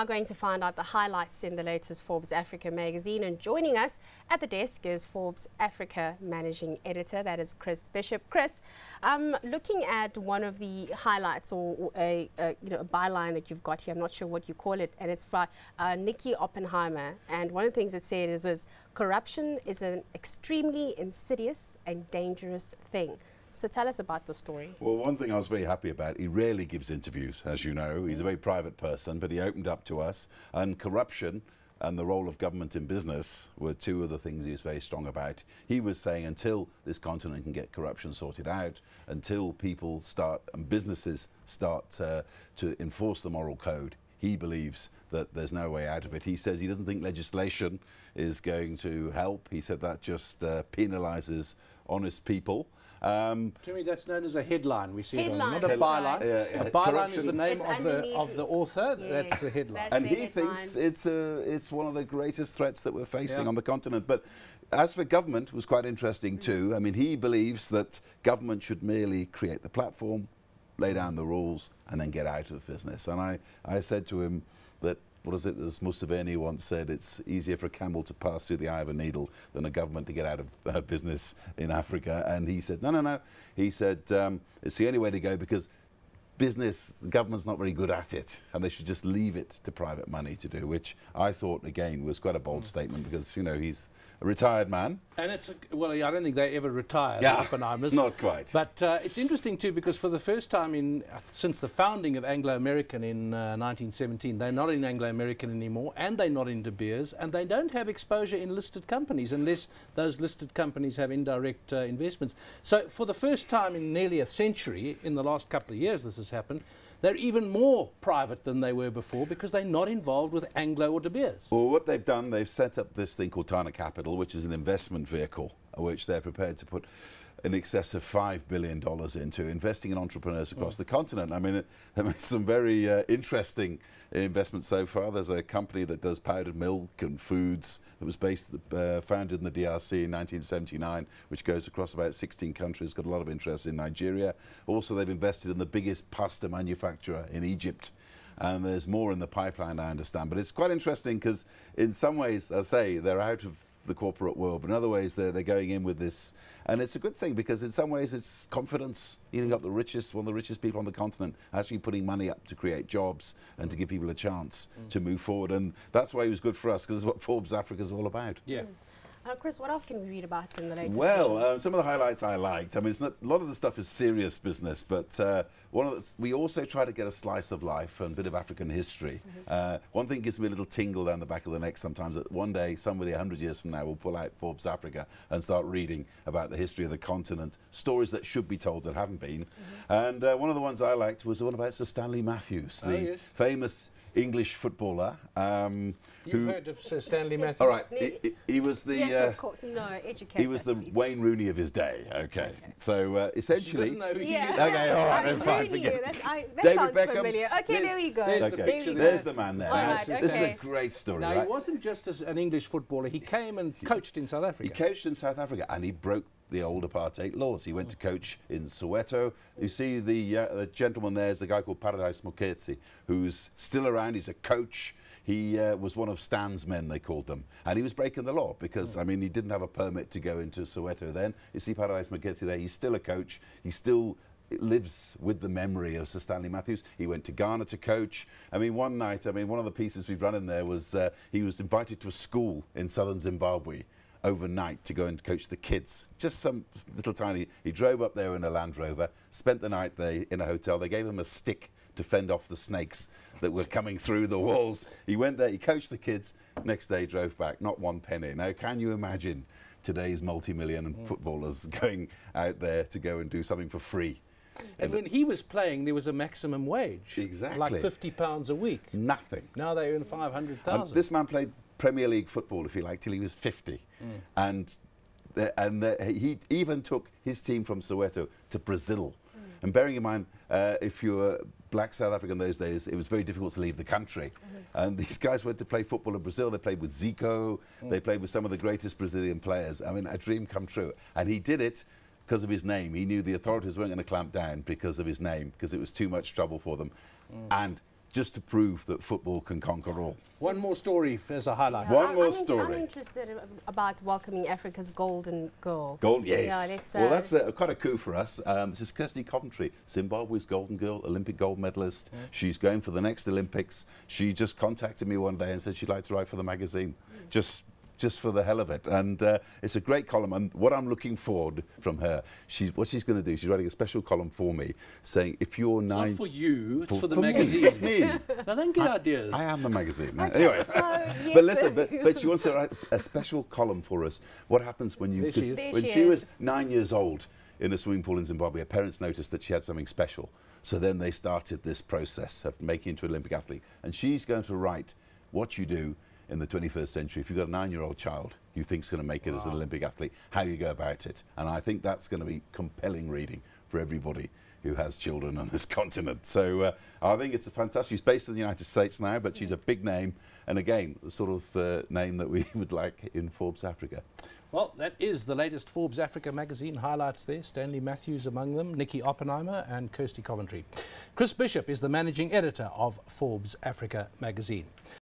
Are going to find out the highlights in the latest Forbes Africa magazine, and joining us at the desk is Forbes Africa managing editor, that is Chris Bishop. Chris, looking at one of the highlights or a byline that you've got here, I'm not sure what you call it, and it's by Nikki Oppenheimer, and one of the things it said is corruption is an extremely insidious and dangerous thing. So tell us about the story. Well, one thing I was very happy about, he rarely gives interviews, as you know. He's a very private person, but he opened up to us. And corruption and the role of government in business were two of the things he was very strong about. He was saying until this continent can get corruption sorted out, until people start and businesses start to enforce the moral code, he believes that there's no way out of it. He says he doesn't think legislation is going to help. He said that just penalizes honest people. To me, that's known as a headline. We see headline, it on, not a byline. Yeah. A byline is the name of the author. Yeah. That's the headline. That's and the he headline. thinks it's one of the greatest threats that we're facing on the continent. But as for government, it was quite interesting too. I mean, he believes that government should merely create the platform, lay down the rules, and then get out of business. And I said to him that, what is it, as Museveni once said, it's easier for a camel to pass through the eye of a needle than a government to get out of business in Africa. And he said, no. He said, it's the only way to go because the government's not very good at it, and they should just leave it to private money to do, which I thought, again, was quite a bold statement because, you know, he's a retired man. And it's, well, I don't think they ever retired, yeah, Oppenheimers. Not quite. But it's interesting, too, because for the first time since the founding of Anglo American in 1917, they're not in Anglo American anymore, and they're not in De Beers, and they don't have exposure in listed companies unless those listed companies have indirect investments. So for the first time in nearly a century, in the last couple of years this has happened, they're even more private than they were before because they're not involved with Anglo or De Beers. Well, what they've done, they've set up this thing called Tana Capital, which is an investment vehicle, which they're prepared to put in excess of $5 billion into, investing in entrepreneurs across the continent. I mean, they made some very interesting investments so far. There's a company that does powdered milk and foods that was founded in the DRC in 1979, which goes across about 16 countries, got a lot of interest in Nigeria. Also, they've invested in the biggest pasta manufacturer in Egypt. And there's more in the pipeline, I understand. But it's quite interesting because in some ways, I say, they're out of the corporate world, but in other ways they're going in with this, and it's a good thing because in some ways it's confidence. You've got one of the richest people on the continent actually putting money up to create jobs and to give people a chance to move forward, and that's why it was good for us because it's what Forbes Africa is all about. Yeah. Chris, what else can we read about in the latest? Well, some of the highlights I liked. I mean, it's not, a lot of the stuff is serious business, but we also try to get a slice of life and a bit of African history. One thing gives me a little tingle down the back of the neck sometimes, that one day somebody 100 years from now will pull out Forbes Africa and start reading about the history of the continent, stories that should be told that haven't been. And one of the ones I liked was the one about Sir Stanley Matthews, the famous English footballer. You've heard of Sir Stanley Matthews? All right, he was the yes, of course, no, educator. he was the Wayne Rooney of his day. Okay. So essentially, she doesn't know who he is. Okay, all right, then fine. Forget that David sounds Beckham. familiar. Okay, there we go. There's the man there. All right, This is a great story. Now, right? he wasn't just an English footballer. He came and coached in South Africa. He coached in South Africa, and he broke the old apartheid laws. He went to coach in Soweto. You see the gentleman there is the guy called Paradise Moketsi, who's still around. He's a coach. He was one of Stan's men, they called them. And he was breaking the law because, I mean, he didn't have a permit to go into Soweto then. You see Paradise Moketsi there. He's still a coach. He still lives with the memory of Sir Stanley Matthews. He went to Ghana to coach. I mean, one night, one of the pieces we've run in there was he was invited to a school in southern Zimbabwe overnight to go and coach the kids. Just some little tiny, he drove up there in a Land Rover, spent the night there in a hotel. They gave him a stick to fend off the snakes that were coming through the walls. He went there, he coached the kids, next day drove back, not one penny. Now, can you imagine today's multi-million footballers going out there to go and do something for free? And when he was playing, there was a maximum wage. Exactly. Like £50 a week. Nothing. Now they earn 500,000. This man played Premier League football, if you like, till he was 50. And he even took his team from Soweto to Brazil. And bearing in mind, if you were black South African in those days, it was very difficult to leave the country. And these guys went to play football in Brazil. They played with Zico. They played with some of the greatest Brazilian players. I mean, a dream come true. And he did it because of his name. He knew the authorities weren't going to clamp down because of his name, because it was too much trouble for them. And just to prove that football can conquer all. One more story as a highlight. One more story. I'm interested about welcoming Africa's golden girl. Gold, yes. Yeah, Well, that's quite a coup for us. This is Kirsty Coventry, Zimbabwe's golden girl, Olympic gold medalist. She's going for the next Olympics. She just contacted me one day and said she'd like to write for the magazine, just for the hell of it. And it's a great column. And what I'm looking forward from her, what she's going to do, she's writing a special column for me saying, if you're It's not for you, it's for the me, magazine. it's me. Now, don't get ideas. I am the magazine. Anyway, So, yes. but listen, but she wants to write a special column for us. What happens when you, There she is. There when she she is. was 9 years old in a swimming pool in Zimbabwe, her parents noticed that she had something special. So then they started this process of making into an Olympic athlete. And she's going to write what you do in the 21st century. If you've got a 9-year-old child you think's going to make it as an Olympic athlete, how you go about it. And I think that's going to be compelling reading for everybody who has children on this continent. So I think it's a fantastic. She's based in the United States now, but she's a big name. And again, the sort of name that we would like in Forbes Africa. Well, that is the latest Forbes Africa Magazine highlights there. Stanley Matthews among them, Nikki Oppenheimer and Kirsty Coventry. Chris Bishop is the managing editor of Forbes Africa Magazine.